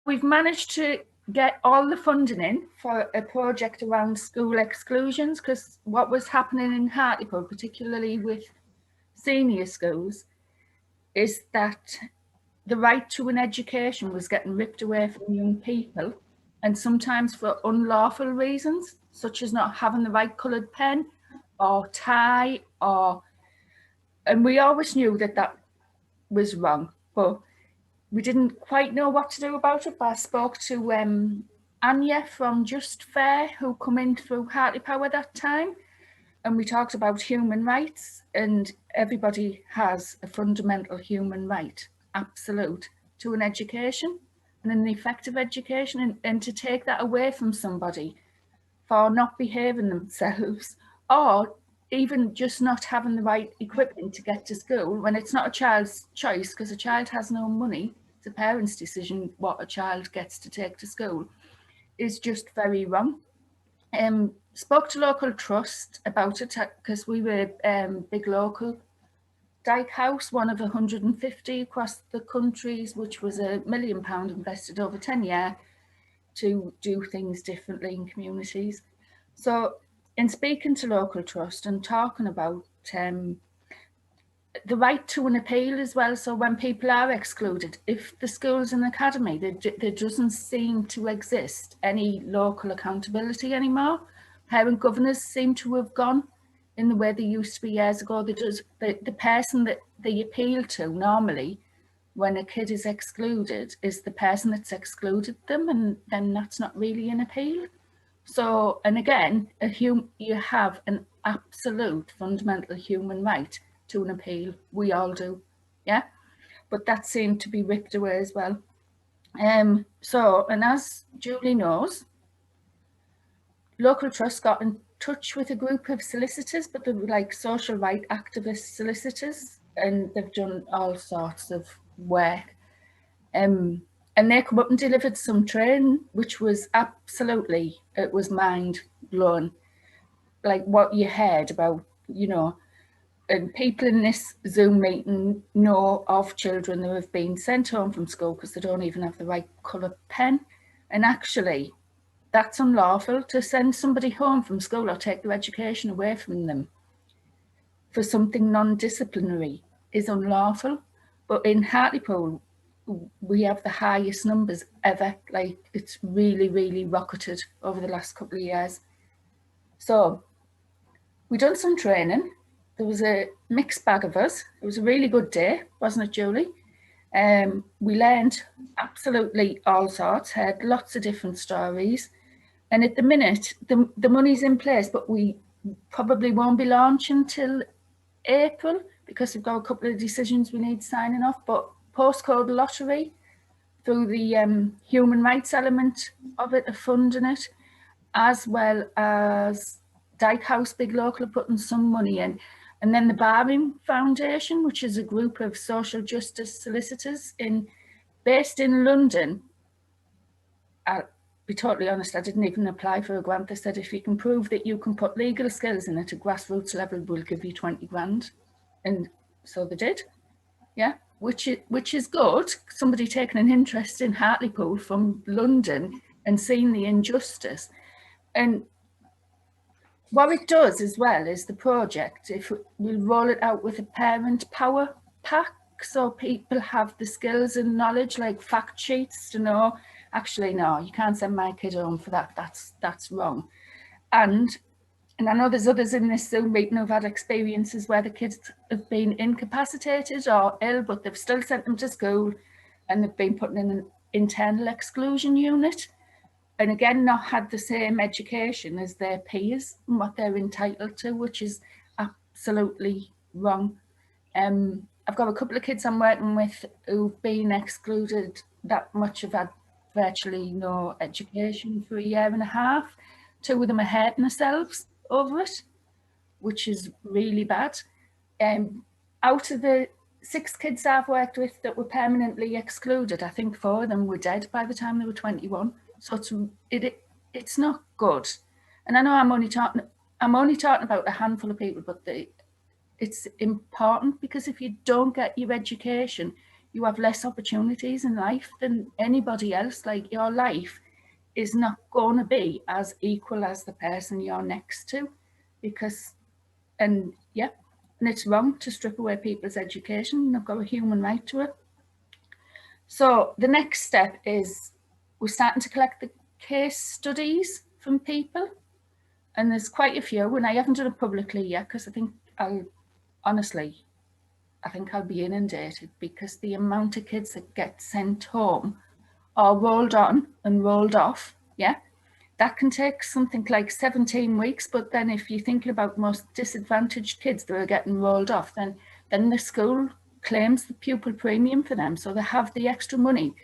we've managed to get all the funding in for a project around school exclusions, because what was happening in Hartlepool, particularly with senior schools, is that the right to an education was getting ripped away from young people, and sometimes for unlawful reasons, such as not having the right coloured pen or tie, and we always knew that that was wrong, but we didn't quite know what to do about it. But I spoke to Anya from Just Fair, who come in through Hartlepool at that time, and we talked about human rights, and everybody has a fundamental human right, absolute, to an education and an effective education, and to take that away from somebody for not behaving themselves, or even just not having the right equipment to get to school when it's not a child's choice, because a child has no money, it's a parent's decision what a child gets to take to school, is just very wrong. Spoke to local trust about it, because we were big local Dyke House, one of 150 across the countries, which was £1 million invested over 10 years to do things differently in communities. So in speaking to local trust and talking about the right to an appeal as well, so when people are excluded, if the school's an academy, there doesn't seem to exist any local accountability anymore. Parent governors seem to have gone in the way they used to be years ago. The person that they appeal to normally when a kid is excluded is the person that's excluded them, and then that's not really an appeal. So, and again, you have an absolute fundamental human right to an appeal. We all do, yeah? But that seemed to be ripped away as well. So, and as Julie knows, local trust got in touch with a group of solicitors, but they were like social right activist solicitors, and they've done all sorts of work. And they come up and delivered some training, which was absolutely, it was mind blowing. Like what you heard about, you know, and people in this Zoom meeting know of children who have been sent home from school because they don't even have the right colour pen. And actually, that's unlawful. To send somebody home from school or take their education away from them for something non-disciplinary is unlawful. But in Hartlepool, we have the highest numbers ever. Like, it's really, really rocketed over the last couple of years. So we done some training. There was a mixed bag of us. It was a really good day, wasn't it, Julie? We learned absolutely all sorts, heard lots of different stories. And at the minute, the money's in place, but we probably won't be launching till April, because we've got a couple of decisions we need signing off. But postcode lottery, through the human rights element of it, of funding it, as well as Dyke House Big Local are putting some money in. And then the Barring Foundation, which is a group of social justice solicitors based in London. I'll be totally honest, I didn't even apply for a grant. They said, if you can prove that you can put legal skills in at a grassroots level, we'll give you 20 grand. And so they did, yeah, which is good. Somebody taking an interest in Hartlepool from London and seeing the injustice. And what it does as well is the project, if we'll roll it out with a parent power pack, so people have the skills and knowledge, like fact sheets, to know, actually, no, you can't send my kid home for that. That's wrong. And I know there's others in this Zoom meeting who've had experiences where the kids have been incapacitated or ill, but they've still sent them to school, and they've been put in an internal exclusion unit, and again, not had the same education as their peers and what they're entitled to, which is absolutely wrong. I've got a couple of kids I'm working with who've been excluded that much, have had virtually no education for 1.5 years. 2 of them are hurting themselves over it, which is really bad. Out of the 6 kids I've worked with that were permanently excluded, I think 4 of them were dead by the time they were 21. So it's not good. And I know I'm only talking about a handful of people, but it's important, because if you don't get your education, you have less opportunities in life than anybody else. Like, your life is not going to be as equal as the person you're next to, because, and yeah, and it's wrong to strip away people's education. They've got a human right to it. So the next step is we're starting to collect the case studies from people, and there's quite a few, and I haven't done it publicly yet because I think I'll be inundated, because the amount of kids that get sent home or rolled on and rolled off, yeah, that can take something like 17 weeks. But then if you're thinking about most disadvantaged kids that are getting rolled off, then the school claims the pupil premium for them, so they have the extra money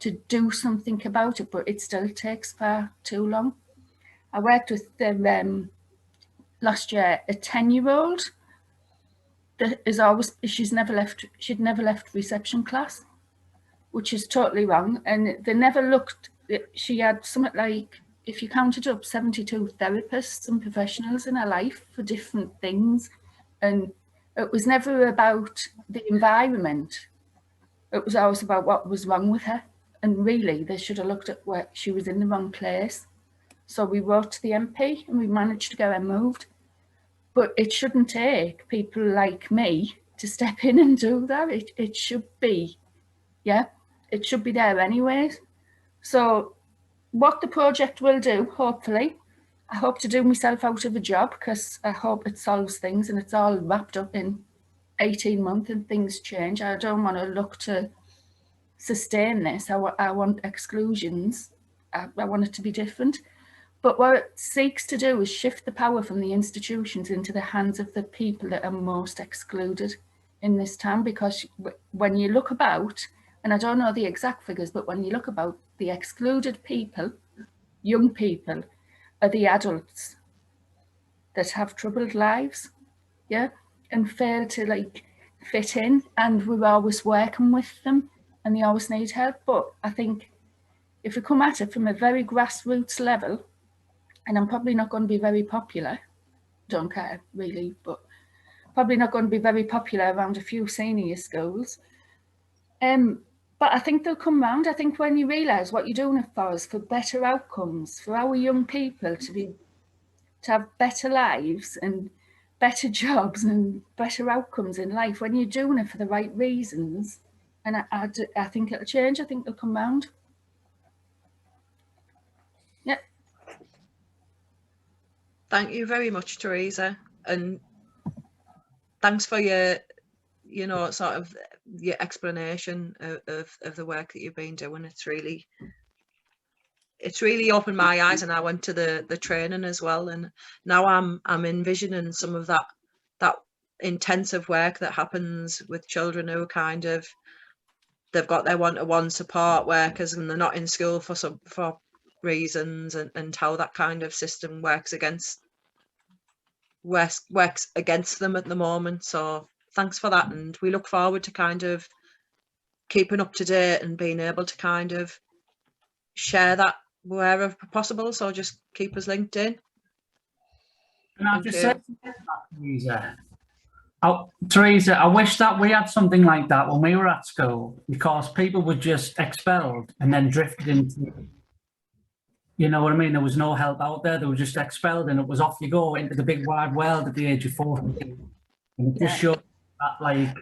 to do something about it, but it still takes far too long. I worked with the last year a 10-year-old that is always, she'd never left reception class, which is totally wrong. And they never looked, she had something like, if you counted up, 72 therapists and professionals in her life for different things. And it was never about the environment. It was always about what was wrong with her. And really, they should have looked at where she was in the wrong place. So we wrote to the MP and we managed to get her moved. But it shouldn't take people like me to step in and do that. It should be, yeah, it should be there anyways. So what the project will do, hopefully, I hope to do myself out of a job, because I hope it solves things and it's all wrapped up in 18 months and things change. I don't want to look to sustain this. I want exclusions. I want it to be different. But what it seeks to do is shift the power from the institutions into the hands of the people that are most excluded in this town. Because when you look about, and I don't know the exact figures, but when you look about, the excluded people, young people, are the adults that have troubled lives, yeah, and fail to like fit in, and we're always working with them and they always need help. But I think if we come at it from a very grassroots level, and I'm probably not going to be very popular, don't care really, but probably not going to be very popular around a few senior schools. But I think they'll come round. I think when you realise what you're doing it for is for better outcomes, for our young people to have better lives and better jobs and better outcomes in life, when you're doing it for the right reasons, and I think it'll change. I think they'll come round. Yeah. Thank you very much, Teresa, and thanks for your, you know, sort of your explanation of the work that you've been doing. It's really opened my eyes, and I went to the training as well, and now I'm envisioning some of that intensive work that happens with children who are kind of, they've got their one-to-one support workers and they're not in school for reasons, and how that kind of system works against them at the moment. So thanks for that, and we look forward to kind of keeping up to date and being able to kind of share that wherever possible. So just keep us linked in. And I'll just say that, Teresa. Teresa, I wish that we had something like that when we were at school, because people were just expelled and then drifted into, you know what I mean? There was no help out there. They were just expelled, and it was off you go into the big wide world at the age of 14. And it just showed that, like,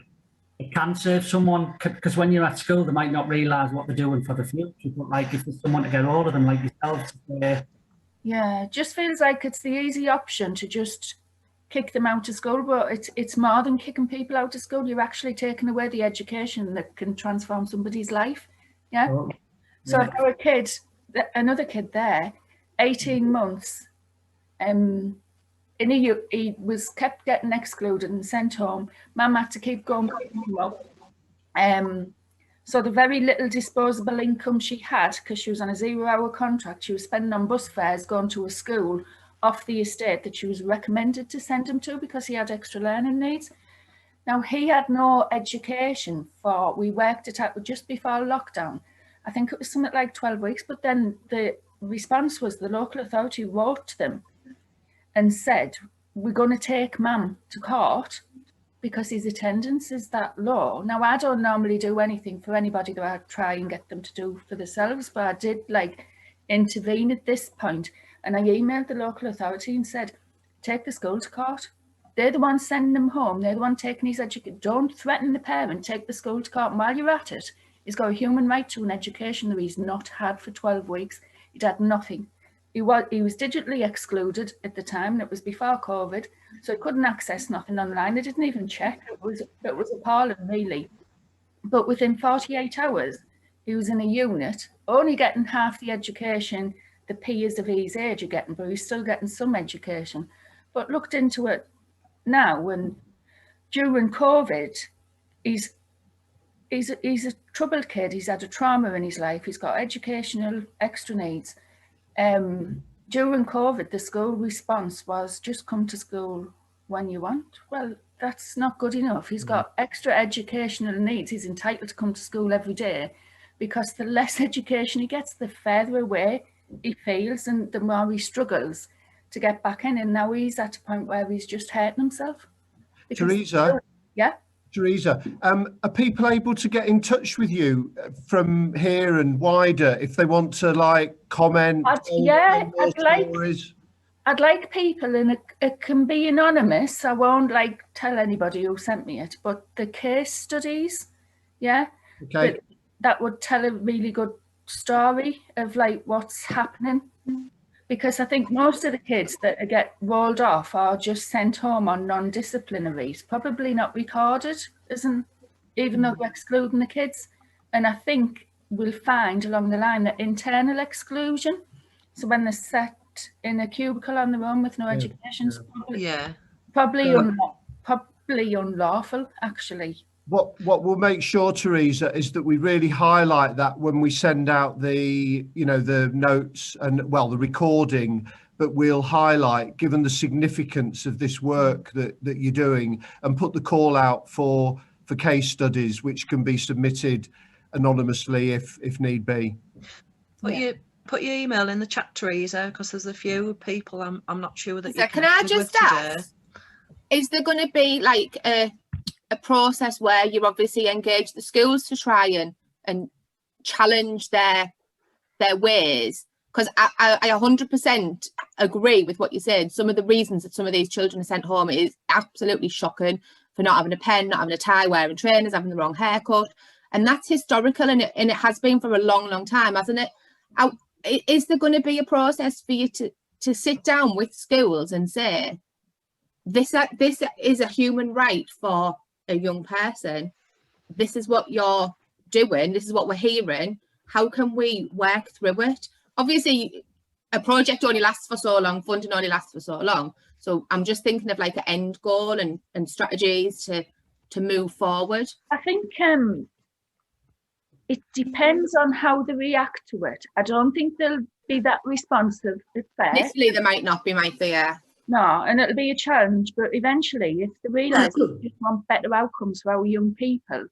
it can serve someone, because when you're at school, they might not realise what they're doing for the future. But like, if there's someone to get hold of them, like yourself, yeah, it just feels like it's the easy option to just kick them out of school, but it's more than kicking people out of school. You're actually taking away the education that can transform somebody's life. Yeah. Oh, yeah. So if our kid, another kid there, 18 months, he was kept getting excluded and sent home. Mum had to keep going picking him up. So the very little disposable income she had, because she was on a 0-hour contract, she was spending on bus fares going to a school off the estate that she was recommended to send him to because he had extra learning needs. Now, he had no education we worked it out just before lockdown. I think it was something like 12 weeks, but then the response was the local authority wrote to them and said, we're going to take Mum to court because his attendance is that low. Now, I don't normally do anything for anybody that I try and get them to do for themselves, but I did like intervene at this point, and I emailed the local authority and said, take the school to court. They're the ones sending him home. They're the one taking his education. Don't threaten the parent. Take the school to court. And while you're at it, he's got a human right to an education that he's not had for 12 weeks. He'd had nothing. He was digitally excluded at the time, and it was before COVID, so he couldn't access nothing online. They didn't even check. It was appalling, really. But within 48 hours, he was in a unit, only getting half the education the peers of his age are getting, but he's still getting some education. But looked into it now, and during COVID, he's a troubled kid. He's had a trauma in his life. He's got educational extra needs. During COVID, the school response was just come to school when you want. Well, that's not good enough. He's got extra educational needs. He's entitled to come to school every day, because the less education he gets, the further away he feels and the more he struggles to get back in. And now he's at a point where he's just hurting himself. Teresa? Yeah? Teresa, are people able to get in touch with you from here and wider if they want to like comment? I'd like people, and it can be anonymous. I won't like tell anybody who sent me it, but the case studies, yeah, okay, that would tell a really good story of like what's happening. Because I think most of the kids that get rolled off are just sent home on non-disciplinaries, probably not recorded, even though we're excluding the kids. And I think we'll find along the line that internal exclusion, so when they're set in a cubicle on their own with no education, probably unlawful, actually. What we'll make sure, Teresa, is that we really highlight that when we send out the the notes and the recording, but we'll highlight, given the significance of this work that you're doing, and put the call out for case studies which can be submitted anonymously if need be. Put your email in the chat, Teresa, because there's a few people I'm not sure that. So can I just ask, is there going to be like a process where you obviously engage the schools to try and challenge their ways? Because I 100% agree with what you're saying. Some of the reasons that some of these children are sent home is absolutely shocking, for not having a pen, not having a tie, wearing trainers, having the wrong haircut. And that's historical, and it has been for a long, long time, hasn't it? Is there going to be a process for you to sit down with schools and say, this is a human right for a young person, this is what you're doing, this is what we're hearing, how can we work through it? Obviously a project only lasts for so long, funding only lasts for so long, so I'm just thinking of like an end goal and strategies to move forward. I think it depends on how they react to it. I don't think they'll be that responsive at first. Initially they might not be, yeah. No, and it'll be a challenge, but eventually, if they realise they just want better outcomes for our young people,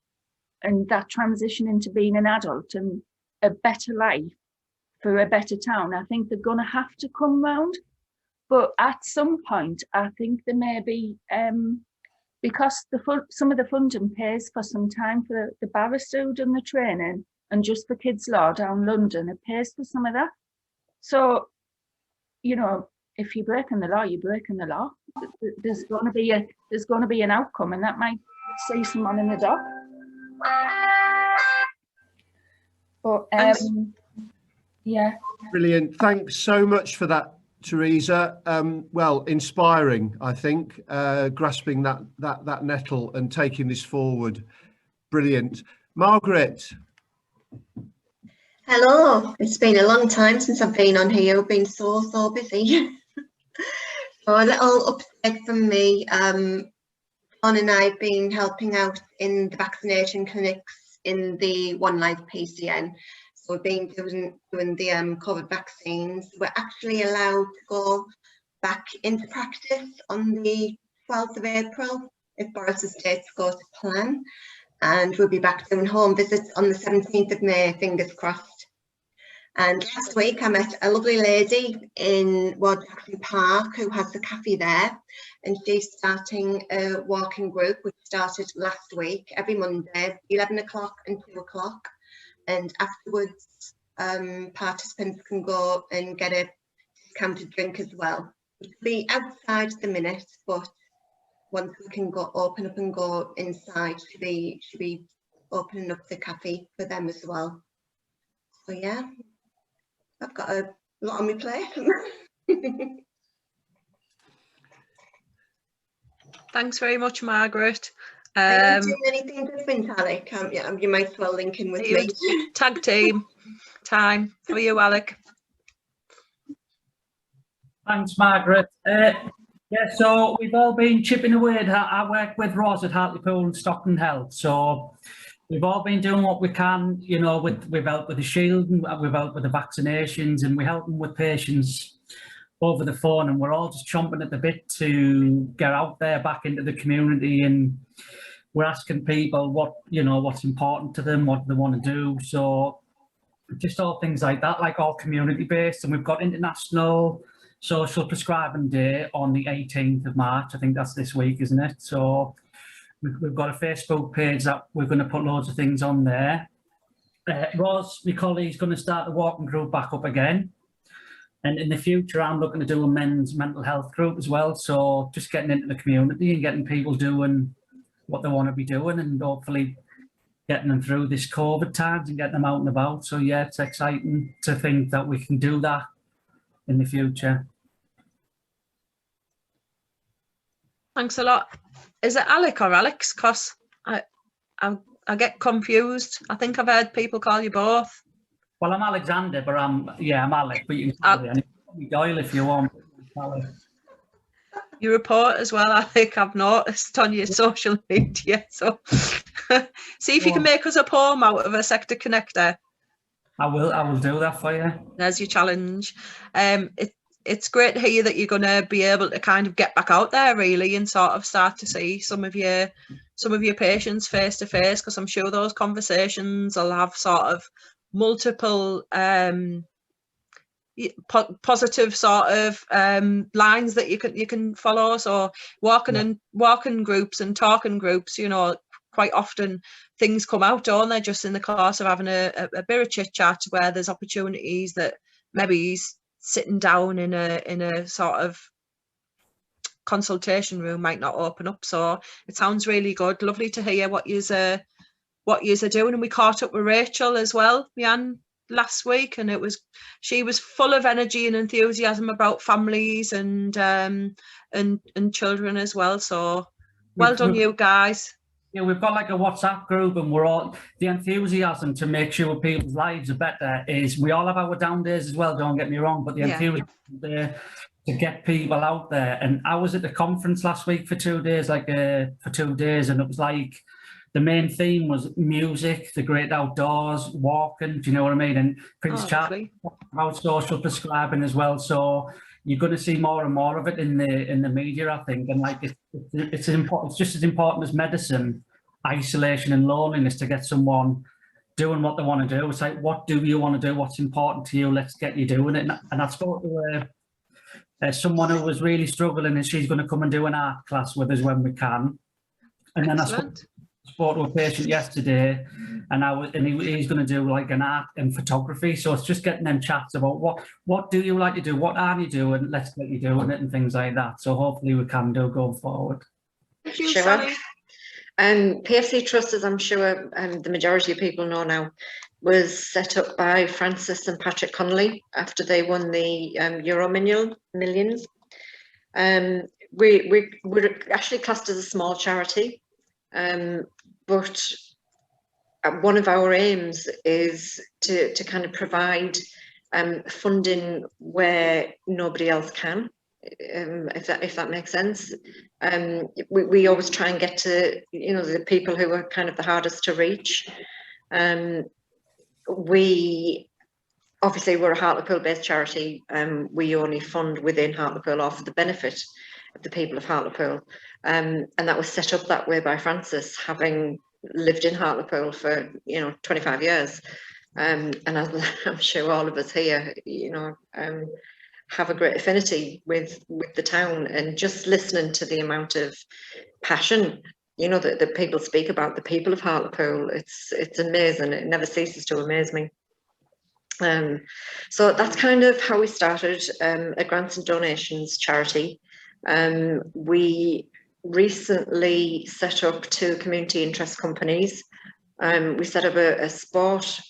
and that transition into being an adult and a better life for a better town, I think they're going to have to come round. But at some point, I think there may be, because some of the funding pays for some time for the barrister who done the training, and just for kids' law down London, it pays for some of that. So, if you're breaking the law, you're breaking the law. There's going to be an outcome, and that might see someone in the dock. But yeah. Brilliant. Thanks so much for that, Teresa. Inspiring, I think, grasping that nettle and taking this forward. Brilliant. Margaret. Hello. It's been a long time since I've been on here. I've been so busy. So a little update from me. John and I have been helping out in the vaccination clinics in the One Life PCN. So we've been doing the COVID vaccines. We're actually allowed to go back into practice on the 12th of April if Boris's dates go to plan. And we'll be back doing home visits on the 17th of May, fingers crossed. And last week I met a lovely lady in Wharton Park who has the cafe there, and she's starting a walking group which started last week, every Monday, 11 o'clock and 2 o'clock. And afterwards, participants can go and get a discounted drink as well. It'll be outside at the minute, but once we can go open up and go inside, should be opening up the cafe for them as well. So yeah, I've got a lot on my plate. Thanks very much, Margaret. Are you doing anything different, Alec? Yeah, you might as well link in with me. Tag team time for you, Alec. Thanks, Margaret. Yeah, so we've all been chipping away. I work with Ros at Hartlepool and Stockton Health, so we've all been doing what we can, you know, we've helped with the shield, and we've helped with the vaccinations, and we're helping with patients over the phone, and we're all just chomping at the bit to get out there back into the community, and we're asking people what, you know, what's important to them, what they want to do. So just all things like that, like all community based. And we've got International Social Prescribing Day on the 18th of March. I think that's this week, isn't it? So we've got a Facebook page that we're going to put loads of things on there. Ros, my colleague's going to start the walking group back up again. And in the future, I'm looking to do a men's mental health group as well. So just getting into the community and getting people doing what they want to be doing, and hopefully getting them through this COVID times and getting them out and about. So yeah, it's exciting to think that we can do that in the future. Thanks a lot. Is it Alec or Alex? Because I get confused. I think I've heard people call you both. Well, I'm Alexander, but I'm Alec, but you can call me Doyle if you want. You report as well, Alec, I've noticed on your social media. So see if you can make us a poem out of a sector connector. I will do that for you. There's your challenge. It's great to hear that you're going to be able to kind of get back out there really and sort of start to see some of your patients face to face, because I'm sure those conversations will have sort of multiple positive sort of lines that you can follow. So walking groups and talking groups, you know, quite often things come out, don't they, just in the course of having a bit of chit chat, where there's opportunities that maybe sitting down in a sort of consultation room might not open up. So it sounds really good. Lovely to hear what yous are doing. And we caught up with Rachel as well, Jan, last week, and she was full of energy and enthusiasm about families and children as well. So well done, you guys. Yeah, we've got like a WhatsApp group, and we're all, the enthusiasm to make sure people's lives are better is, we all have our down days as well, don't get me wrong, but the enthusiasm there to get people out there. And I was at the conference last week for 2 days, and it was like, the main theme was music, the great outdoors, walking, do you know what I mean? And Prince Charles about social prescribing as well. So you're going to see more and more of it in the media, I think. And like it's just as important as medicine, isolation and loneliness, to get someone doing what they want to do. It's like, what do you want to do? What's important to you? Let's get you doing it. And I spoke to someone who was really struggling, and she's going to come and do an art class with us when we can. And then I spoke to a patient yesterday, and he's going to do like an art and photography. So it's just getting them chats about what do you like to do, what are you doing, let's get you doing it, and things like that. So hopefully we can do going forward. Thank you, Sally. PFC Trust, as I'm sure the majority of people know now, was set up by Francis and Patrick Connolly after they won the Euro Millions. We're actually classed as a small charity. But one of our aims is to kind of provide funding where nobody else can, if that makes sense. We always try and get to, you know, the people who are kind of the hardest to reach. We're a Hartlepool-based charity. We only fund within Hartlepool or for the benefit of the people of Hartlepool. And that was set up that way by Francis, having lived in Hartlepool for 25 years. And I'm sure all of us here, you know, have a great affinity with the town, and just listening to the amount of passion, you know, that people speak about the people of Hartlepool. It's amazing. It never ceases to amaze me. So that's kind of how we started a grants and donations charity. We recently set up 2 community interest companies. We set up a sport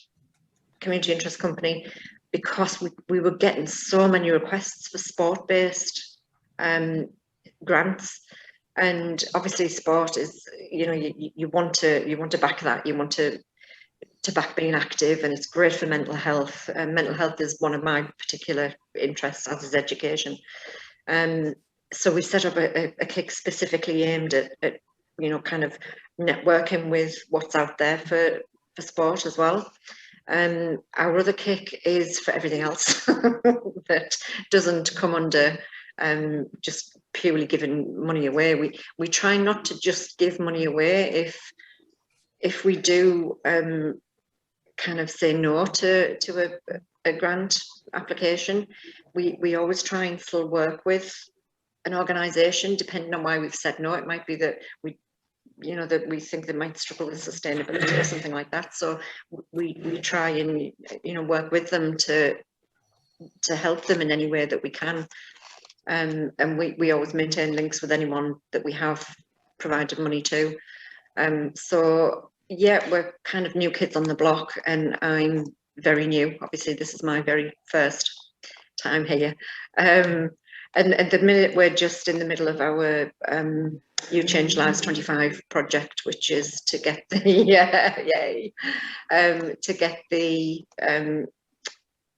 community interest company because we were getting so many requests for sport-based grants, and obviously sport is, you know, you want to back that, you want to back being active, and it's great for mental health. Mental health is one of my particular interests, as is education. So we set up a kick specifically aimed at, you know, kind of networking with what's out there for sport as well. Our other kick is for everything else that doesn't come under just purely giving money away. We try not to just give money away. If we do kind of say no to a grant application, we always try and still work with an organisation, depending on why we've said no. It might be that we, you know, that we think they might struggle with sustainability or something like that. So we try and, you know, work with them to help them in any way that we can. And we always maintain links with anyone that we have provided money to. So yeah, we're kind of new kids on the block, and I'm very new. Obviously, this is my very first time here. And at the minute, we're just in the middle of our You Change Lives 25 project, which is to get the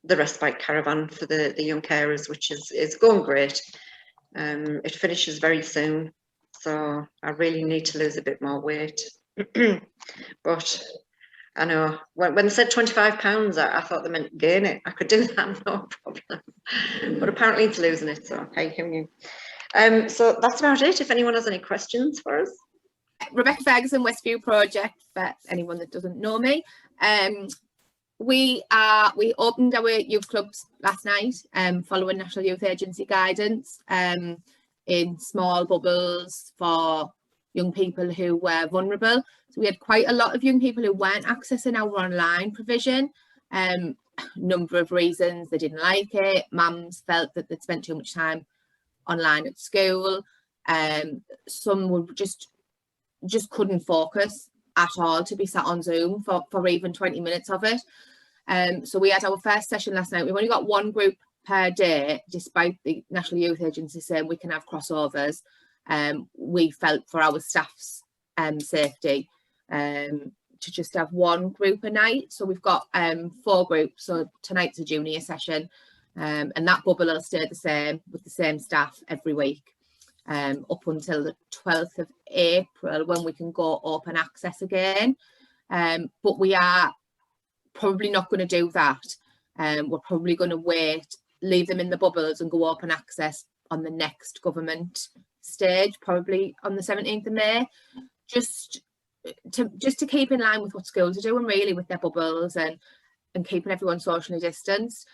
the respite caravan for the young carers, which is going great. It finishes very soon, so I really need to lose a bit more weight. But I know when they said £25, I thought they meant gain it. I could do that, no problem. But apparently it's losing it, so hey, who knew? So that's about it. If anyone has any questions for us. Rebecca Ferguson, Westview Project, for anyone that doesn't know me. We opened our youth clubs last night, following National Youth Agency guidance, in small bubbles for young people who were vulnerable. So we had quite a lot of young people who weren't accessing our online provision. Number of reasons: they didn't like it, mums felt that they'd spent too much time online at school, some were just couldn't focus at all to be sat on Zoom for even 20 minutes of it. So we had our first session last night. We've only got 1 group per day, despite the National Youth Agency saying we can have crossovers. We felt for our staff's safety to just have 1 group a night. So we've got 4 groups. So tonight's a junior session, and that bubble will stay the same with the same staff every week, up until the 12th of April, when we can go open access again. But we are probably not going to do that. We're probably going to wait, leave them in the bubbles and go open access on the next government stage, probably on the 17th of May, just to keep in line with what schools are doing, really, with their bubbles and keeping everyone socially distanced.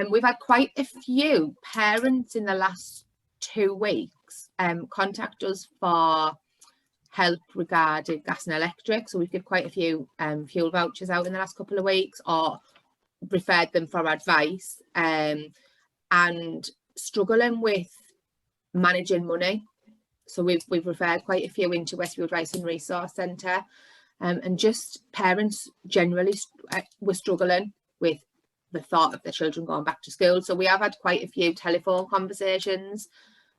We've had quite a few parents in the last 2 weeks contact us for help regarding gas and electric. So we've given quite a few fuel vouchers out in the last couple of weeks, or referred them for advice, and struggling with managing money. So we've referred quite a few into Westview Advice and Resource Centre, and just parents generally were struggling with the thought of their children going back to school. So we have had quite a few telephone conversations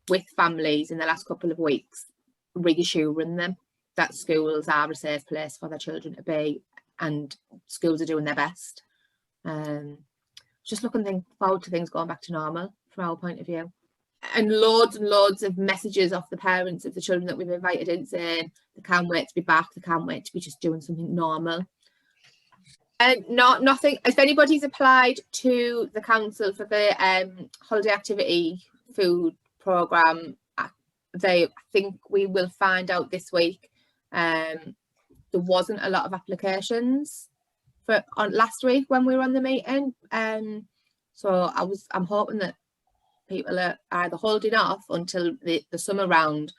with families in the last couple of weeks, reassuring them that schools are a safe place for their children to be, and schools are doing their best. Just looking forward to things going back to normal from our point of view. And loads of messages off the parents of the children that we've invited in saying they can't wait to be back, they can't wait to be just doing something normal. And nothing. If anybody's applied to the council for the holiday activity food programme, I think we will find out this week. There wasn't a lot of applications on last week when we were on the meeting. So I'm hoping that people are either holding off until the summer round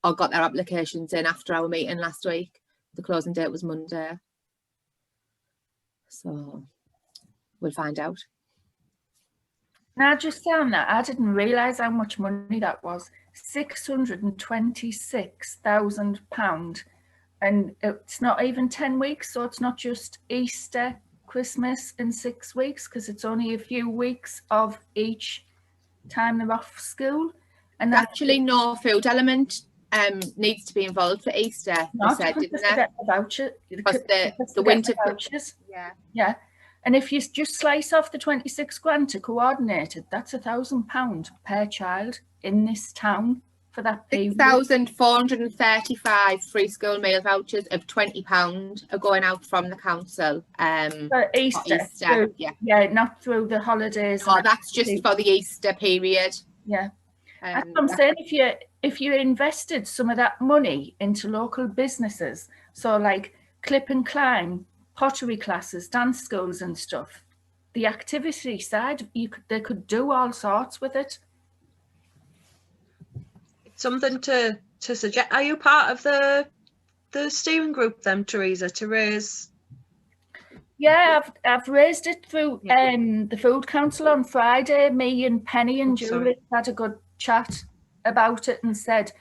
or got their applications in after our meeting last week. The closing date was Monday. So we'll find out. Now, just on that, I didn't realise how much money that was. £626,000. And it's not even 10 weeks, so it's not just Easter, Christmas and 6 weeks, because it's only a few weeks of each time they're off school. And Actually, no food element needs to be involved for Easter. They said, didn't they? Get the voucher, Because the winter vouchers. Yeah. Yeah. And if you just slice off the 26 grand to coordinate it, that's £1,000 per child in this town for that period. 6,435 free school meal vouchers of £20 are going out from the council. For Easter. Through, yeah, not through the holidays. No, that's just for the Easter period. Yeah. That's what I'm saying. If you invested some of that money into local businesses, so like clip and climb, pottery classes, dance schools and stuff, the activity side, they could do all sorts with it. Something to suggest. Are you part of the steering group then, Teresa, to raise? Yeah, I've raised it through the Food Council on Friday. Me and Penny and Julie had a good chat about it and said,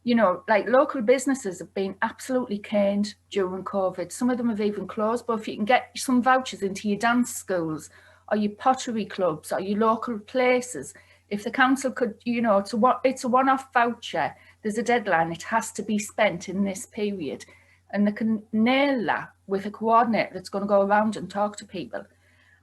you know, like local businesses have been absolutely caned during COVID. Some of them have even closed, but if you can get some vouchers into your dance schools or your pottery clubs or your local places, if the council could, you know, it's a one-off voucher, there's a deadline, it has to be spent in this period. And they can nail that with a coordinator that's going to go around and talk to people.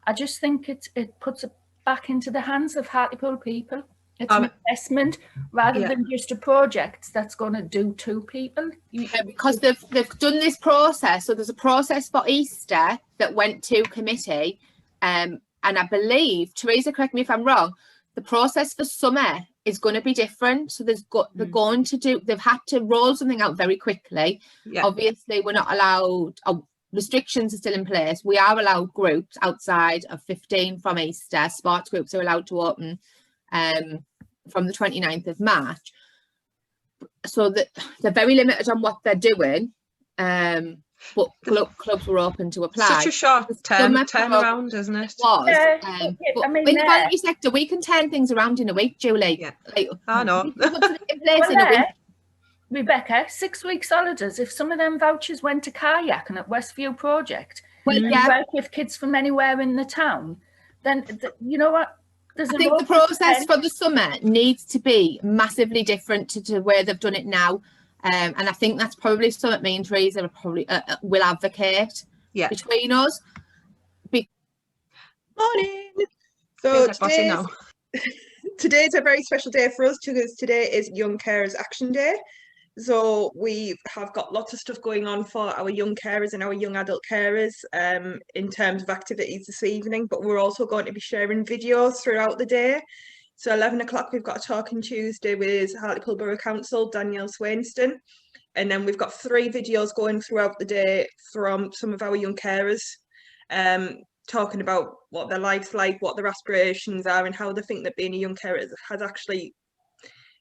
I just think it puts it back into the hands of Hartlepool people. It's an investment rather than just a project that's going to do to people. Because they've done this process. So there's a process for Easter that went to committee. And I believe, Teresa, correct me if I'm wrong, the process for summer is going to be different. So they've had to roll something out very quickly. Yeah. Obviously, we're not allowed, restrictions are still in place. We are allowed groups outside of 15 from Easter. Sports groups are allowed to open from the 29th of March. So that they're very limited on what they're doing. But clubs were open to apply. Such a short turnaround, isn't it? It was. But in the voluntary sector, we can turn things around in a week, Julie. Yeah. Like, I know. Rebecca, 6 weeks holidays. If some of them vouchers went to kayaking at Westview Project, work with kids from anywhere in the town, then you know what? I think the process for the summer needs to be massively different to where they've done it now. And I think that's probably something me and Teresa will advocate between us. Morning. So today's a very special day for us because today is Young Carers Action Day. So we have got lots of stuff going on for our young carers and our young adult carers in terms of activities this evening, but we're also going to be sharing videos throughout the day. So 11 o'clock, we've got a Talking Tuesday with Hartlepool Borough Council, Danielle Swainston. And then we've got 3 videos going throughout the day from some of our young carers, talking about what their life's like, what their aspirations are, and how they think that being a young carer has actually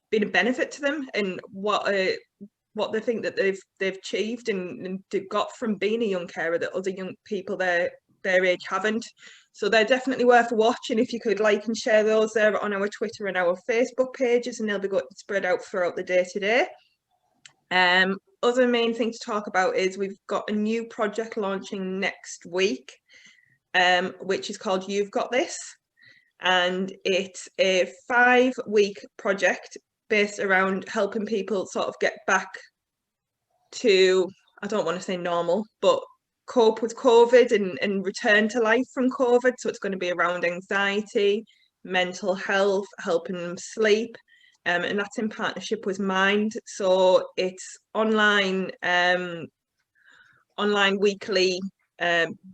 been a benefit to them, and what they think that they've achieved and got from being a young carer that other young people their age haven't. So they're definitely worth a watch, and if you could like and share those there on our Twitter and our Facebook pages, and they'll be spread out throughout the day today. Other main thing to talk about is we've got a new project launching next week, which is called You've Got This, and it's a 5-week project based around helping people sort of get back to, I don't want to say normal, but cope with COVID and return to life from COVID. So it's going to be around anxiety, mental health, helping them sleep, and that's in partnership with Mind. So it's online weekly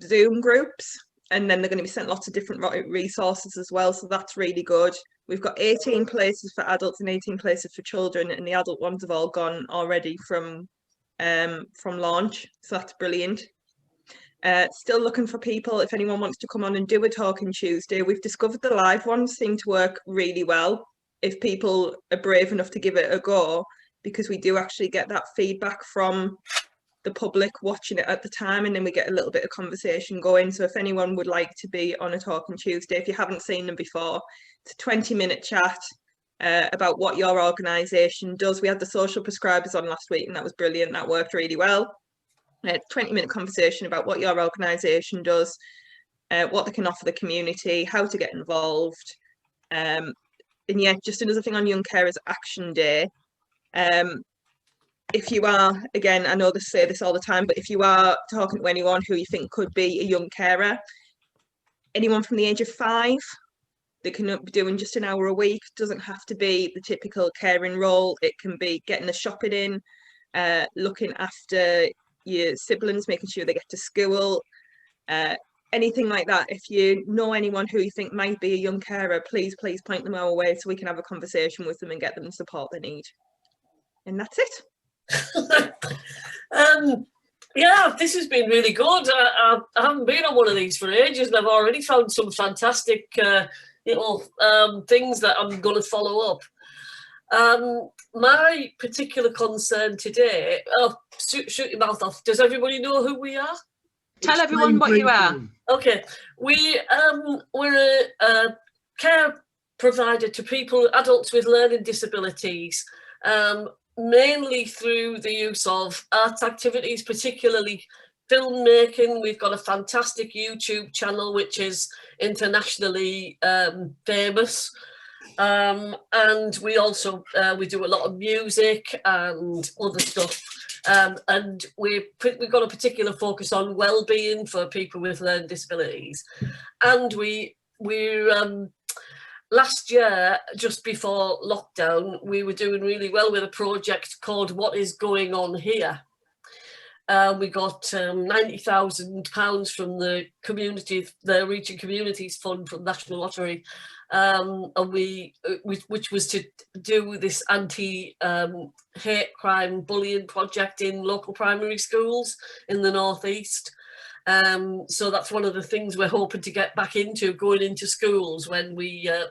Zoom groups, and then they're going to be sent lots of different resources as well. So that's really good. We've got 18 places for adults and 18 places for children, and the adult ones have all gone already from launch. So that's brilliant. Still looking for people if anyone wants to come on and do a Talking Tuesday. We've discovered the live ones seem to work really well if people are brave enough to give it a go, because we do actually get that feedback from the public watching it at the time, and then we get a little bit of conversation going. So if anyone would like to be on a Talking Tuesday, if you haven't seen them before, it's a 20-minute chat about what your organisation does. We had the social prescribers on last week and that was brilliant. That worked really well. 20-minute conversation about what your organisation does, what they can offer the community, how to get involved. And yeah, just another thing on Young Carers Action Day. If you are, again, I know they say this all the time, but if you are talking to anyone who you think could be a young carer, anyone from the age of 5, they can be doing just an hour a week. Doesn't have to be the typical caring role. It can be getting the shopping in, looking after your siblings, making sure they get to school, anything like that. If you know anyone who you think might be a young carer, please point them our way so we can have a conversation with them and get them the support they need. And that's it. Yeah, this has been really good. I haven't been on one of these for ages, and I've already found some fantastic things that I'm going to follow up. My particular concern today, shoot your mouth off. Does everybody know who we are? Tell everyone what you are. Okay, we're a care provider to people, adults with learning disabilities, mainly through the use of arts activities, particularly filmmaking. We've got a fantastic YouTube channel which is internationally famous, and we also we do a lot of music and other stuff, and we've got a particular focus on well-being for people with learning disabilities. And we're last year, just before lockdown, we were doing really well with a project called What Is Going On Here. We got £90,000 from the Region Communities Fund from National Lottery, and which was to do this anti-hate crime bullying project in local primary schools in the northeast. So that's one of the things we're hoping to get back into, going into schools when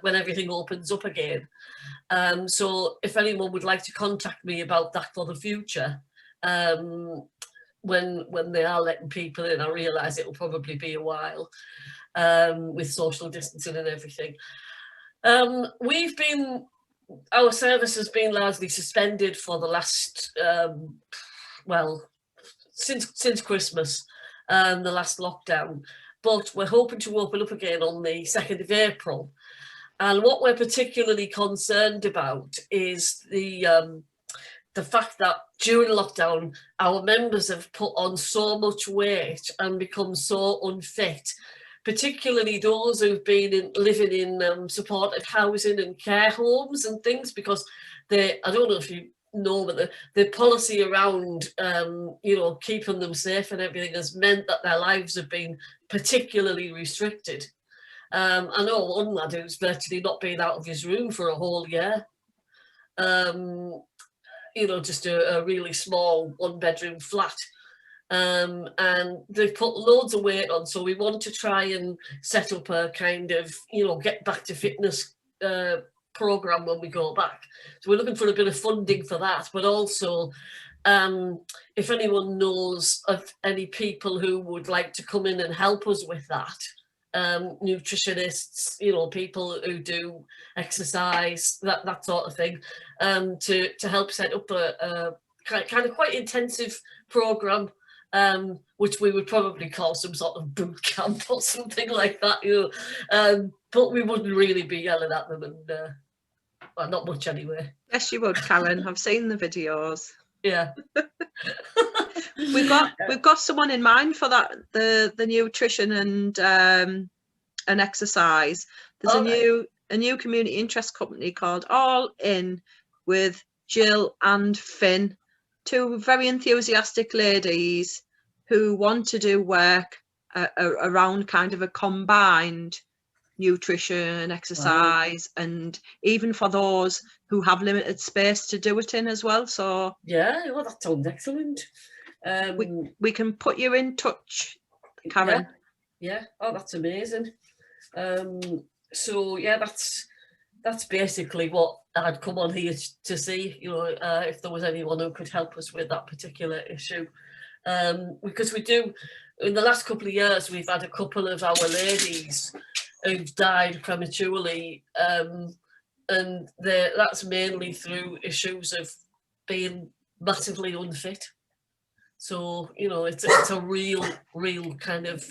everything opens up again. So if anyone would like to contact me about that for the future, when they are letting people in, I realise it will probably be a while with social distancing and everything. Our service has been largely suspended for the last, since Christmas. The last lockdown, but we're hoping to open up again on the 2nd of April. And what we're particularly concerned about is the fact that during lockdown, our members have put on so much weight and become so unfit, particularly those who've been living in supported housing and care homes and things, because I don't know if you know, but the policy around keeping them safe and everything has meant that their lives have been particularly restricted. I know one lad who's virtually not been out of his room for a whole year. Just a really small 1-bedroom flat. And they've put loads of weight on, so we want to try and set up a kind of get back to fitness program when we go back. So we're looking for a bit of funding for that, but also if anyone knows of any people who would like to come in and help us with that, nutritionists, people who do exercise, that sort of thing, to help set up a kind of quite intensive program, which we would probably call some sort of boot camp or something like that, but we wouldn't really be yelling at them, and well, not much anyway. Yes, you would, Karen. I've seen the videos. Yeah. We've got someone in mind for that, the nutrition and exercise. There's a new community interest company called All In with Jill and Finn, 2 very enthusiastic ladies who want to do work around kind of a combined nutrition, exercise, and even for those who have limited space to do it in as well. So yeah, well, that sounds excellent. We can put you in touch Karen. Yeah. Oh, that's amazing. So yeah, that's basically what I'd come on here to see, you know, if there was anyone who could help us with that particular issue. Because we do, in the last couple of years, we've had a couple of our ladies who've died prematurely, and that's mainly through issues of being massively unfit. So, you know, it's a real kind of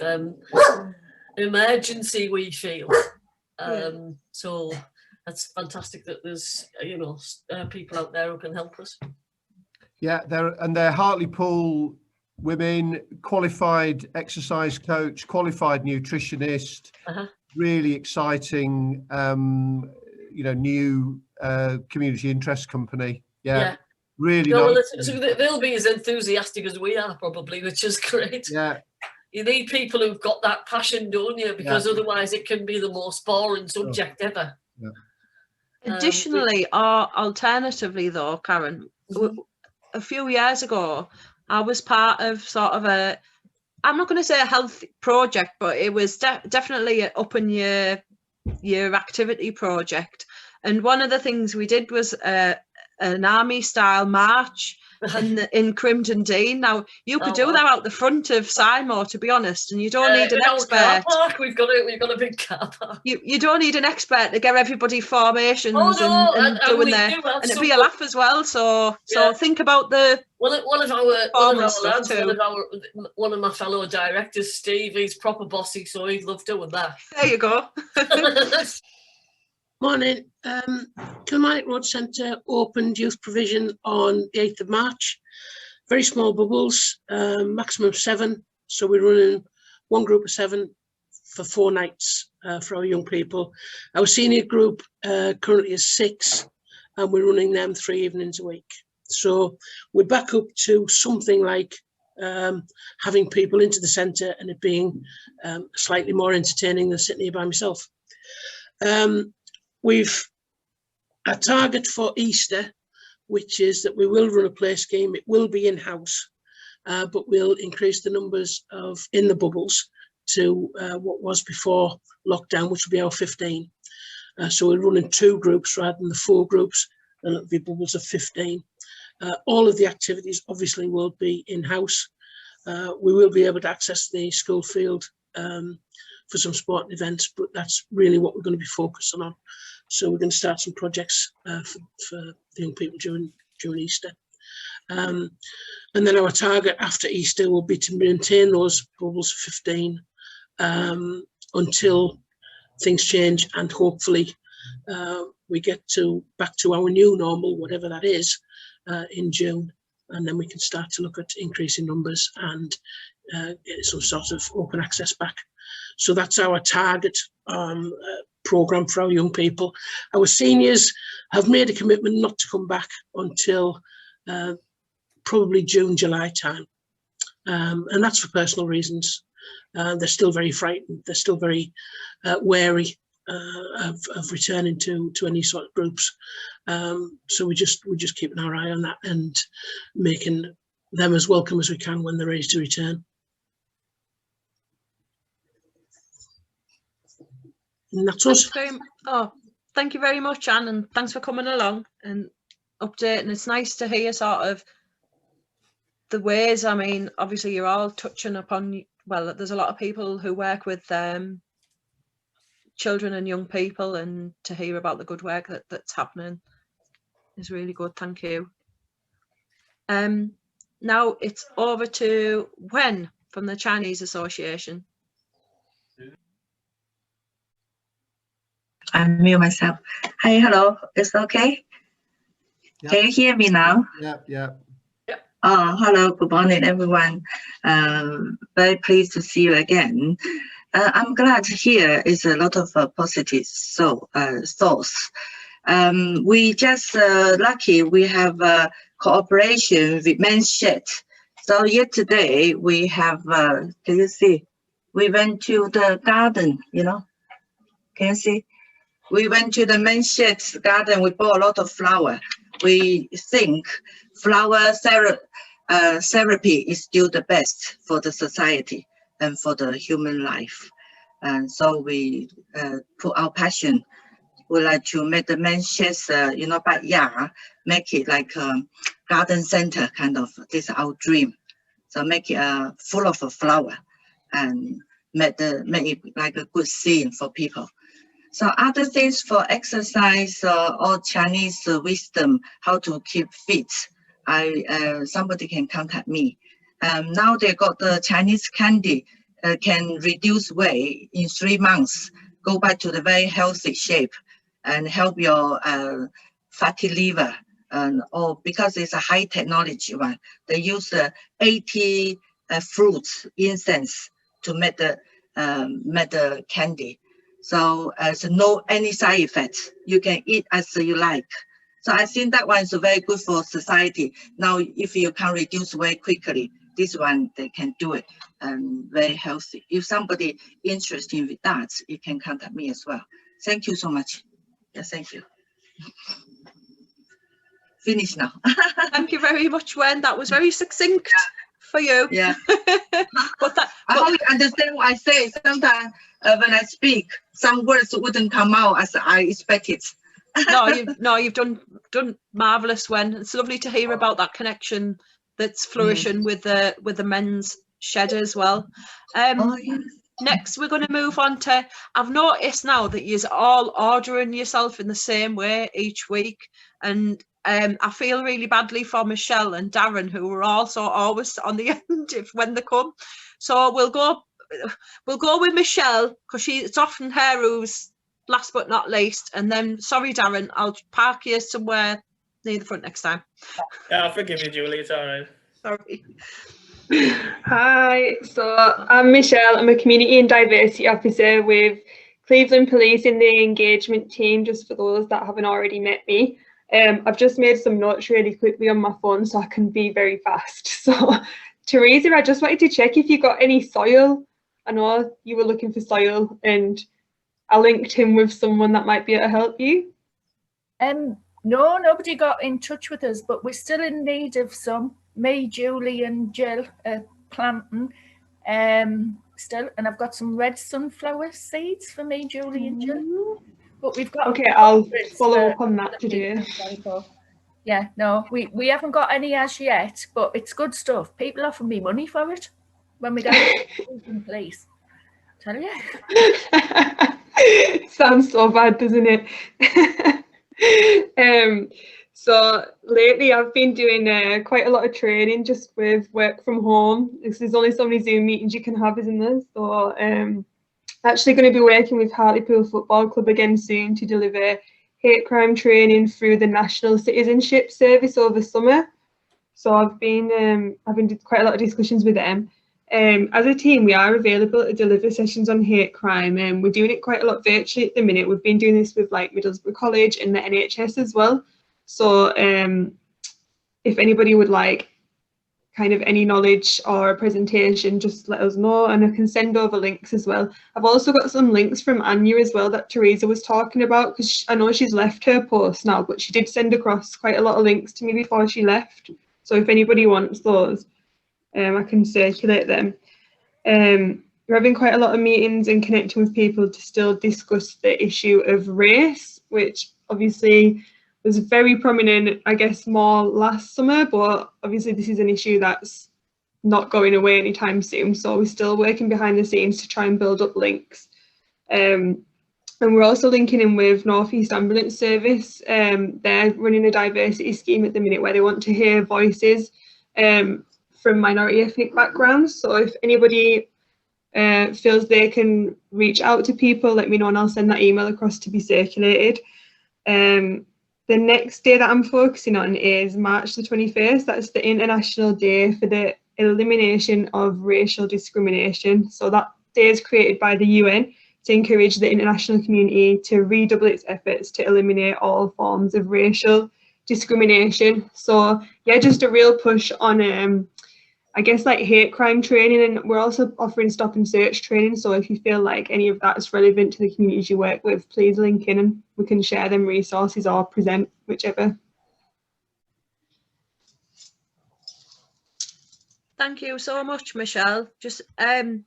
emergency, we feel. So that's fantastic that there's, you know, people out there who can help us. Yeah, they're Hartlepool women, qualified exercise coach, qualified nutritionist, really exciting, you know, new community interest company. Yeah. Really no, nice. Well, so they'll be as enthusiastic as we are, probably, which is great. Yeah. You need people who've got that passion, don't you? Because otherwise it can be the most boring subject ever. Yeah. Additionally, or alternatively though, Karen, a few years ago, I was part of sort of I'm not going to say a health project, but it was definitely an up in your activity project. And one of the things we did was an army style march in Crimton Dean. Now you could do that out the front of SYMO, to be honest, and you don't need an expert. Car park. We've got a big car park. You don't need an expert to get everybody formations and doing there, and it'd be a laugh as well. So think about the one of our lads, one of my fellow directors, Steve. He's proper bossy, so he'd love doing that. There you go. Morning. Kilmarnock Road Centre opened youth provision on the 8th of March. Very small bubbles, maximum 7. So we're running one group of 7 for 4 nights for our young people. Our senior group currently is 6, and we're running them 3 evenings a week. So we're back up to something like having people into the centre and it being slightly more entertaining than sitting here by myself. We've a target for Easter, which is that we will run a play scheme. It will be in-house, but we'll increase the numbers in the bubbles to what was before lockdown, which will be our 15. So we're running 2 groups rather than the 4 groups, and it'll be bubbles of 15. All of the activities obviously will be in-house. We will be able to access the school field for some sporting events, but that's really what we're going to be focusing on. So we're going to start some projects for the young people during Easter. And then our target after Easter will be to maintain those bubbles of 15 until things change, and hopefully we get back to our new normal, whatever that is, in June. And then we can start to look at increasing numbers and get some sort of open access back. So that's our target programme for our young people. Our seniors have made a commitment not to come back until probably June, July time. And that's for personal reasons. They're still very frightened. They're still very wary of returning to any sort of groups. So we're just keeping our eye on that and making them as welcome as we can when they're ready to return. And that's us. Thank you very much, Anne, and thanks for coming along and updating. It's nice to hear sort of the ways. I mean, obviously you're all touching upon, well, there's a lot of people who work with children and young people, and to hear about the good work that's happening is really good. Thank you. Now it's over to Wen from the Chinese Association. I'm mute myself. Hi, hello. It's okay? Yep. Can you hear me now? Yeah. Oh, hello. Good morning, everyone. Very pleased to see you again. I'm glad to hear is a lot of positive thoughts. We just lucky we have cooperation with Men's Shed. So yesterday we have, can you see? We went to the garden, you know? Can you see? We went to the Men's Shed garden. We bought a lot of flower. We think flower therapy is still the best for the society. and for the human life. And so we put our passion. We like to make the men's sheds, backyard, make it like a garden center kind of. This is our dream. So make it full of a flower and make it like a good scene for people. So other things for exercise or Chinese wisdom, how to keep fit, somebody can contact me. Now they got the Chinese candy, can reduce weight in 3 months, go back to the very healthy shape and help your fatty liver. Or because it's a high technology one, they use 80 fruits, incense to make the candy. So no any side effects. You can eat as you like. So I think that one is very good for society. Now, if you can reduce weight quickly, this one they can do it and very healthy. If somebody interested with that, you can contact me as well. Thank you so much. Yeah, thank you. Finish now. Thank you very much, Wen. That was very succinct for you. Yeah. But I hope you understand what I say. Sometimes when I speak, some words wouldn't come out as I expected. You've done marvelous, Wen. It's lovely to hear about that connection that's flourishing with the men's shed as well. Yes. Next, we're going to move on to, I've noticed now that you're all ordering yourself in the same way each week. And I feel really badly for Michelle and Darren, who were also always on the end when they come. So we'll go with Michelle, because it's often her who's last but not least. And then, sorry, Darren, I'll park you somewhere near the front next time. Yeah, I'll forgive you, Julie. It's all right. Sorry. Hi, so I'm Michelle. I'm a Community and Diversity Officer with Cleveland Police in the engagement team, just for those that haven't already met me. I've just made some notes really quickly on my phone so I can be very fast. So, Teresa, I just wanted to check if you got any soil. I know you were looking for soil and I linked him with someone that might be able to help you. No, nobody got in touch with us, but we're still in need of some. Me, Julie and Jill are planting still, and I've got some red sunflower seeds for me, Julie and Jill. But we've got... Okay, I'll follow up on that today. Yeah, no, we haven't got any as yet, but it's good stuff. People offer me money for it when we go to police. Tell you. Sounds so bad, doesn't it? So lately I've been doing quite a lot of training just with work from home. There's only so many Zoom meetings you can have, isn't there? So actually going to be working with Hartlepool Football Club again soon to deliver hate crime training through the National Citizenship Service over summer. So I've been having quite a lot of discussions with them. As a team, we are available to deliver sessions on hate crime, and we're doing it quite a lot virtually at the minute. We've been doing this with like Middlesbrough College and the NHS as well. So if anybody would like kind of any knowledge or a presentation, just let us know, and I can send over links as well. I've also got some links from Anya as well that Teresa was talking about, because I know she's left her post now, but she did send across quite a lot of links to me before she left. So if anybody wants those, I can circulate them. We're having quite a lot of meetings and connecting with people to still discuss the issue of race, which obviously was very prominent, I guess, more last summer, but obviously this is an issue that's not going away anytime soon. So we're still working behind the scenes to try and build up links. And we're also linking in with North East Ambulance Service. They're running a diversity scheme at the minute where they want to hear voices from minority ethnic backgrounds. So if anybody feels they can reach out to people, let me know and I'll send that email across to be circulated. The next day that I'm focusing on is March the 21st. That's the International Day for the Elimination of Racial Discrimination. So that day is created by the UN to encourage the international community to redouble its efforts to eliminate all forms of racial discrimination. So yeah, just a real push on I guess like hate crime training, and we're also offering stop and search training. So if you feel like any of that is relevant to the communities you work with, please link in and we can share them resources or present, whichever. Thank you so much, Michelle. Just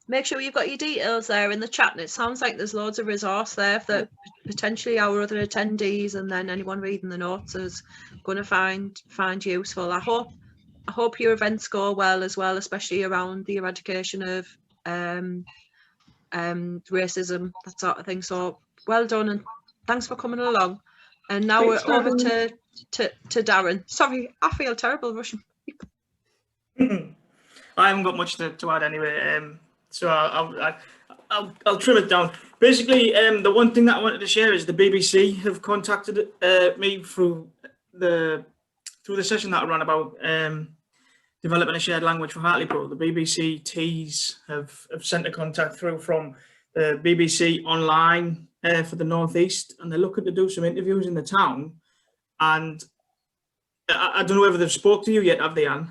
make sure you've got your details there in the chat, and it sounds like there's loads of resource there that potentially our other attendees and then anyone reading the notes is going to find useful. I hope your events go well as well, especially around the eradication of racism, that sort of thing. So well done, and thanks for coming along. And now we're over to Darren. Sorry, I feel terrible rushing. I haven't got much to add anyway, so I'll trim it down. Basically, the one thing that I wanted to share is the BBC have contacted me through the session that I ran about developing a shared language for Hartlepool. The BBC Ts have sent a contact through from the BBC Online for the North East, and they're looking to do some interviews in the town. And I don't know whether they've spoke to you yet, have they, Anne?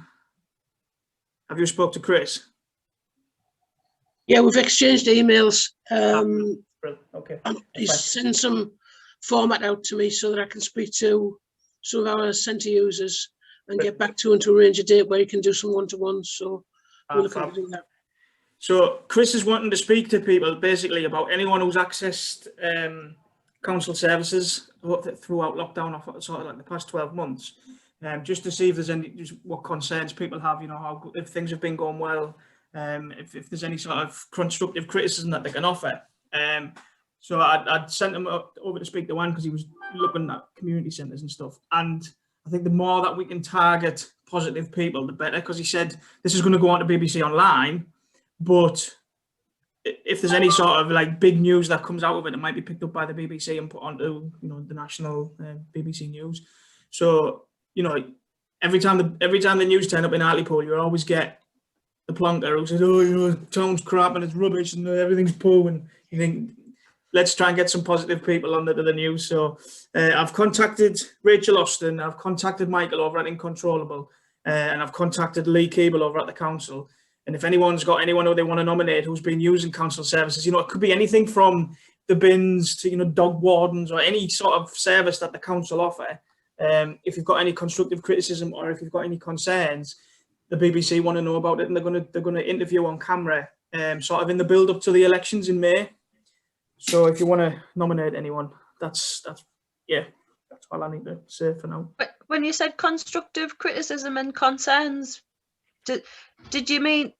Have you spoke to Chris? Yeah, we've exchanged emails. Okay. He's sent some format out to me so that I can speak to some of our centre users and get back to him to arrange a date where he can do some one-to-ones. So we're looking to do that. So Chris is wanting to speak to people basically about anyone who's accessed council services throughout lockdown, or sort of like the past 12 months. Just to see if there's what concerns people have, you know, if things have been going well, if there's any sort of constructive criticism that they can offer. So I'd sent him over to speak to one because he was looking at community centres and stuff. And I think the more that we can target positive people, the better, because he said this is going to go on to BBC Online, but if there's any sort of like big news that comes out of it, it might be picked up by the BBC and put onto, you know, the national BBC News. So, you know, every time the news turn up in Hartlepool, you always get the plonker who says, "Oh, you know, the town's crap and it's rubbish and everything's poo," and you think, let's try and get some positive people on the news. So I've contacted Rachel Austin, I've contacted Michael over at Incontrollable, and I've contacted Lee Keeble over at the council. And if anyone's got anyone who they want to nominate who's been using council services, you know, it could be anything from the bins to, you know, dog wardens or any sort of service that the council offer. If you've got any constructive criticism or if you've got any concerns, the BBC want to know about it, and they're going to interview on camera, sort of in the build up to the elections in May. So if you want to nominate anyone, that's all I need to say for now. But when you said constructive criticism and concerns, did you mean,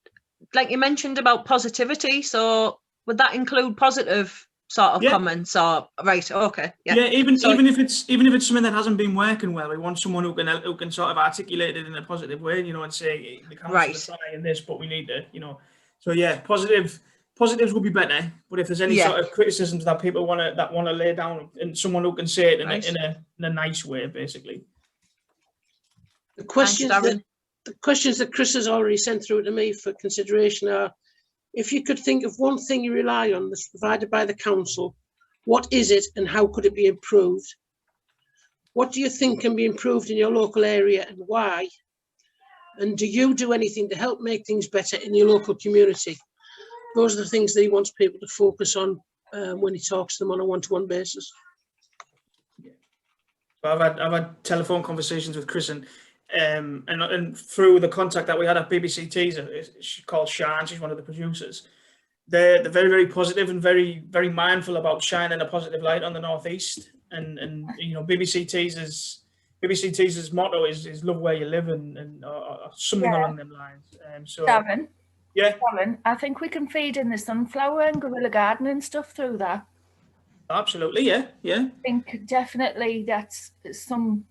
like you mentioned about positivity? So would that include positive sort of comments? Or right? Okay. Yeah. Even if it's something that hasn't been working well, we want someone who can sort of articulate it in a positive way, you know, and say the council are trying this, but we need to, you know. So yeah, positives would be better. But if there's any sort of criticisms that people want to lay down, and someone who can say it in a nice way, basically. The questions that Chris has already sent through to me for consideration are: if you could think of one thing you rely on that's provided by the council, what is it and how could it be improved? What do you think can be improved in your local area and why? And do you do anything to help make things better in your local community? Those are the things that he wants people to focus on when he talks to them on a one-to-one basis. I've had telephone conversations with Chris, and through the contact that we had at BBC Tees, she's called Shan, she's one of the producers. They're very, very positive and very, very mindful about shining a positive light on the North East. And you know, BBC Tees' motto is "Love where you live," and something along them lines. So Darren, yeah, Darren, I think we can feed in the sunflower and guerrilla gardening stuff through that. Absolutely, yeah. I think definitely that's some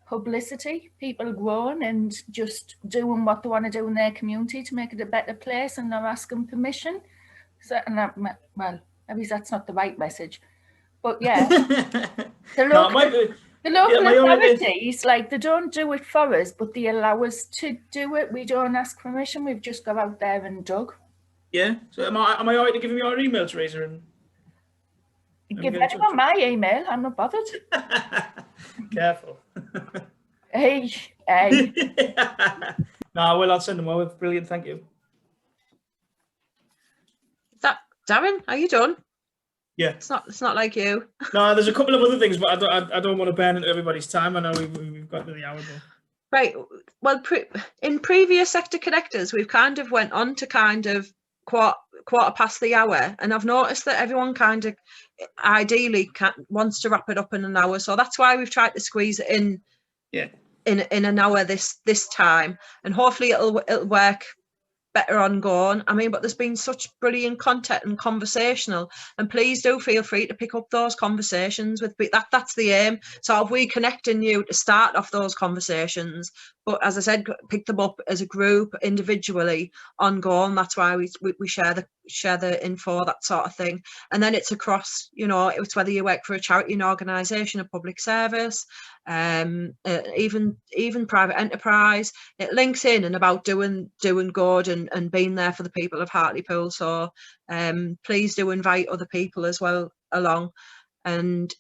publicity, people growing and just doing what they want to do in their community to make it a better place, and they're asking permission. So, and that, well, maybe that's not the right message, but yeah, the local authorities, like, they don't do it for us, but they allow us to do it. We don't ask permission. We've just got out there and dug. Yeah. So am I all right to give him your email, Teresa? And give anyone my email. I'm not bothered. Careful. Hey. No, well, I'll send them over. Brilliant, thank you. Darren, are you done? Yeah. It's not like you. No, there's a couple of other things, but I don't want to burn into everybody's time. I know we've got to the hour. Right. Well, in previous sector connectors, we've kind of went on to kind of quarter past the hour, and I've noticed that everyone kind of ideally wants to wrap it up in an hour. So that's why we've tried to squeeze it in. Yeah. In an hour this time, and hopefully it'll work better ongoing. I mean, but there's been such brilliant content and conversational, and please do feel free to pick up those conversations with that's the aim. So we connecting you to start off those conversations, but as I said, pick them up as a group, individually, ongoing. That's why we share the info, that sort of thing. And then it's across, you know, it's whether you work for a charity, an organisation, a public service, even private enterprise. It links in and about doing good and being there for the people of Hartlepool. So please do invite other people as well along. And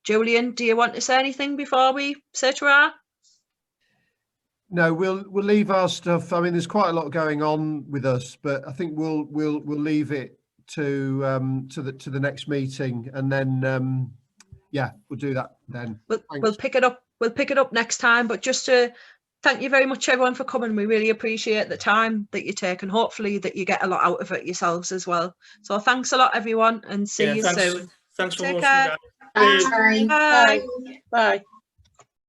Julian, do you want to say anything before we say ta-ra? No, we'll leave our stuff. I mean, there's quite a lot going on with us, but I think we'll leave it to the next meeting, and then yeah, we'll do that then. We'll pick it up. We'll pick it up next time. But just to thank you very much, everyone, for coming. We really appreciate the time that you take, and hopefully that you get a lot out of it yourselves as well. So thanks a lot, everyone, and see you soon. Thanks for Take hosting. care. Bye. Bye. Bye.